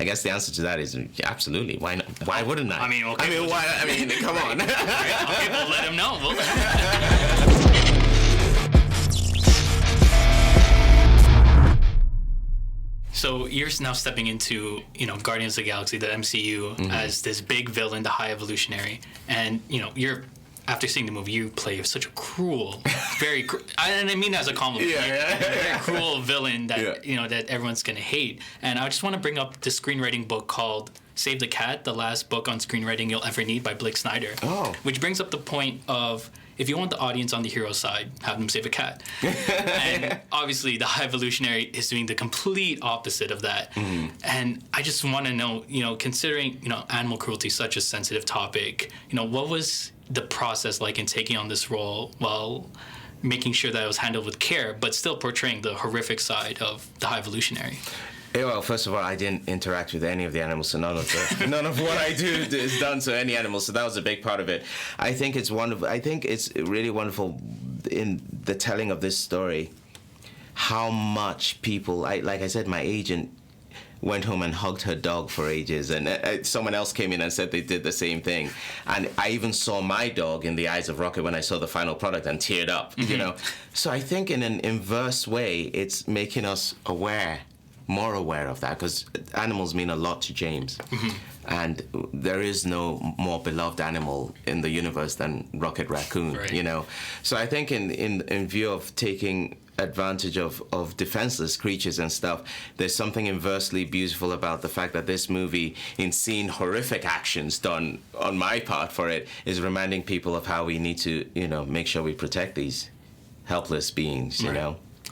I guess the answer to that is absolutely. Why not? Why wouldn't I? I mean, okay. Why? I mean, come on. Okay, we'll let him know. We'll let him know. So you're now stepping into, Guardians of the Galaxy, the MCU, as this big villain, the High Evolutionary, and you're. After seeing the movie, you play such a cruel, and I mean that as a compliment. Very cruel villain that that everyone's gonna hate. And I just want to bring up the screenwriting book called "Save the Cat," the last book on screenwriting you'll ever need by Blake Snyder. Oh. Which brings up the point of, if you want the audience on the hero side, have them save a cat. And obviously, the High Evolutionary is doing the complete opposite of that. And I just want to know, considering animal cruelty is such a sensitive topic, what was the process like in taking on this role while making sure that it was handled with care, but still portraying the horrific side of the High Evolutionary? Yeah, well, first of all, I didn't interact with any of the animals, so none of what I do is done to any animals. So that was a big part of it. I think it's wonderful. I think it's really wonderful in the telling of this story, how much people, like I said, my agent went home and hugged her dog for ages, and someone else came in and said they did the same thing. And I even saw my dog in the eyes of Rocket when I saw the final product and teared up, So I think in an inverse way, it's making us more aware of that, because animals mean a lot to James. And there is no more beloved animal in the universe than Rocket Raccoon, So I think in view of taking advantage of defenseless creatures and stuff, there's something inversely beautiful about the fact that this movie, in seeing horrific actions done on my part for it, is reminding people of how we need to, make sure we protect these helpless beings,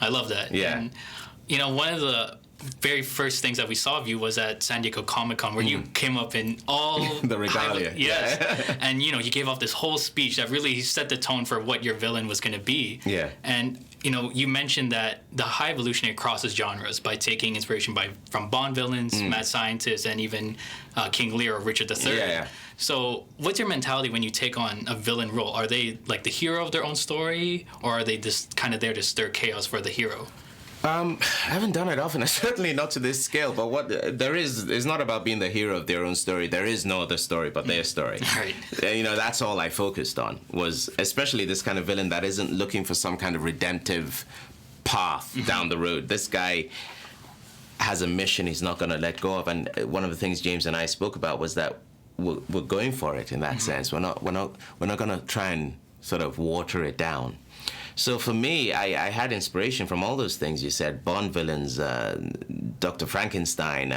I love that. Yeah. And, one of the very first things that we saw of you was at San Diego Comic-Con, where you came up in all the regalia. Yes. And you gave off this whole speech that really set the tone for what your villain was going to be. Yeah. And you mentioned that the High Evolutionary crosses genres by taking inspiration from Bond villains, mad scientists, and even King Lear or Richard III. Yeah. So what's your mentality when you take on a villain role? Are they like the hero of their own story, or are they just kind of there to stir chaos for the hero? I haven't done it often, certainly not to this scale, but what there is, it's not about being the hero of their own story. There is no other story but their story. Right. That's all I focused on, was especially this kind of villain that isn't looking for some kind of redemptive path down the road. This guy has a mission he's not going to let go of, and one of the things James and I spoke about was that we're going for it in that sense. We're not going to try and sort of water it down. So for me, I had inspiration from all those things you said: Bond villains, Dr. Frankenstein,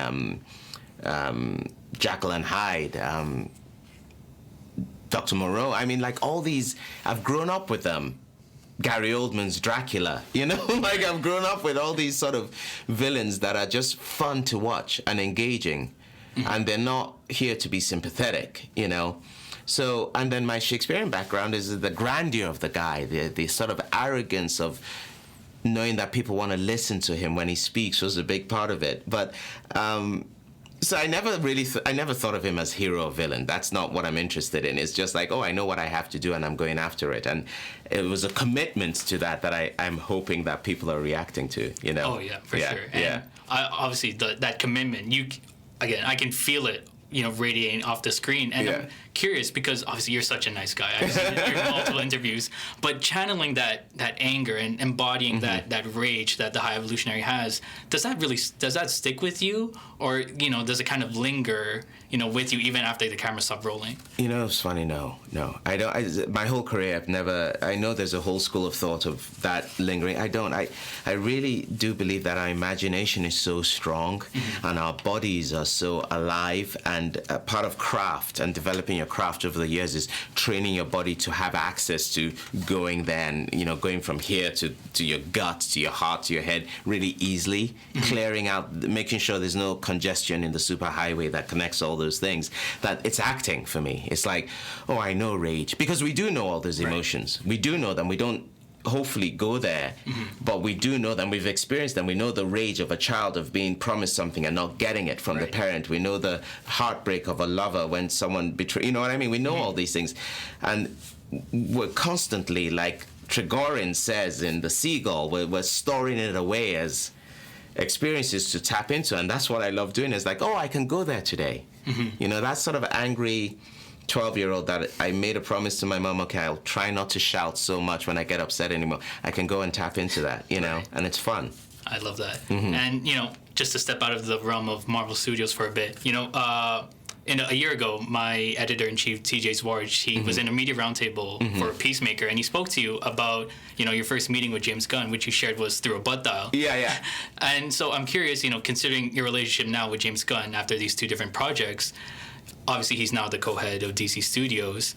Jekyll and Hyde, Dr. Moreau. I mean, like all these, I've grown up with them. Gary Oldman's Dracula, like I've grown up with all these sort of villains that are just fun to watch and engaging, and they're not here to be sympathetic, So, and then my Shakespearean background is the grandeur of the guy, the sort of arrogance of knowing that people want to listen to him when he speaks was a big part of it. But, so I never really, I never thought of him as hero or villain. That's not what I'm interested in. It's just like, I know what I have to do and I'm going after it. And it was a commitment to that I'm hoping that people are reacting to, Oh, yeah, for sure. And obviously, that commitment, I can feel it, radiating off the screen. And I'm curious, because obviously you're such a nice guy. I've seen your multiple interviews. But channeling that anger and embodying that rage that the High Evolutionary has, does that stick with you? Or, does it kind of linger, with you even after the camera stopped rolling? It's funny, no. I don't. My whole career, I know there's a whole school of thought of that lingering. I don't. I really do believe that our imagination is so strong and our bodies are so alive, and a part of craft and developing your craft over the years is training your body to have access to going going from here to your gut, to your heart, to your head really easily, clearing out, making sure there's no congestion in the superhighway that connects all those things. That it's acting for me. It's like, I know rage, because we do know all those emotions. We do know them. We don't hopefully go there, but we do know them. We've experienced them. We know the rage of a child of being promised something and not getting it from the parent. We know the heartbreak of a lover when someone betrays. You know what I mean? We know all these things, and we're constantly, like Trigorin says in The Seagull, we're storing it away as experiences to tap into, and that's what I love doing. Is like, oh, I can go there today. You know, that sort of angry 12-year-old that I made a promise to my mom, okay, I'll try not to shout so much when I get upset anymore. I can go and tap into that, you know, and it's fun. I love that. And, you know, just to step out of the realm of Marvel Studios for a bit, you know, a year ago, my editor-in-chief, TJ Zwarj, he was in a media roundtable for Peacemaker, and he spoke to you about, you know, your first meeting with James Gunn, which you shared was through a butt dial. Yeah. And so I'm curious, you know, considering your relationship now with James Gunn after these two different projects, obviously he's now the co-head of DC Studios.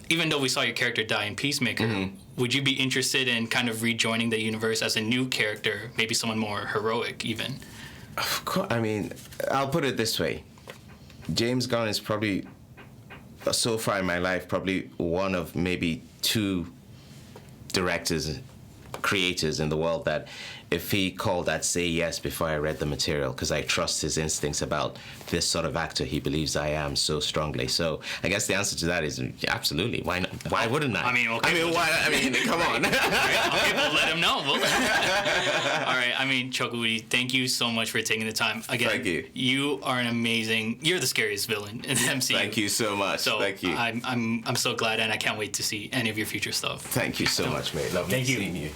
Even though we saw your character die in Peacemaker, would you be interested in kind of rejoining the universe as a new character, maybe someone more heroic even? Of course. I mean, I'll put it this way. James Gunn is probably, so far in my life, probably one of maybe two directors, creators in the world that if he called, I'd say yes before I read the material, because I trust his instincts about this sort of actor he believes I am so strongly. So I guess the answer to that is absolutely. Why not? Why wouldn't I? I mean, okay, Come on. Okay, we'll let him know. All right. I mean, Chukwudi, thank you so much for taking the time. Again, Thank you. You are an amazing. You're the scariest villain in the MCU. Thank you so much. So Thank you. I'm so glad, and I can't wait to see any of your future stuff. Thank you so much, mate. Lovely Thank you. seeing you.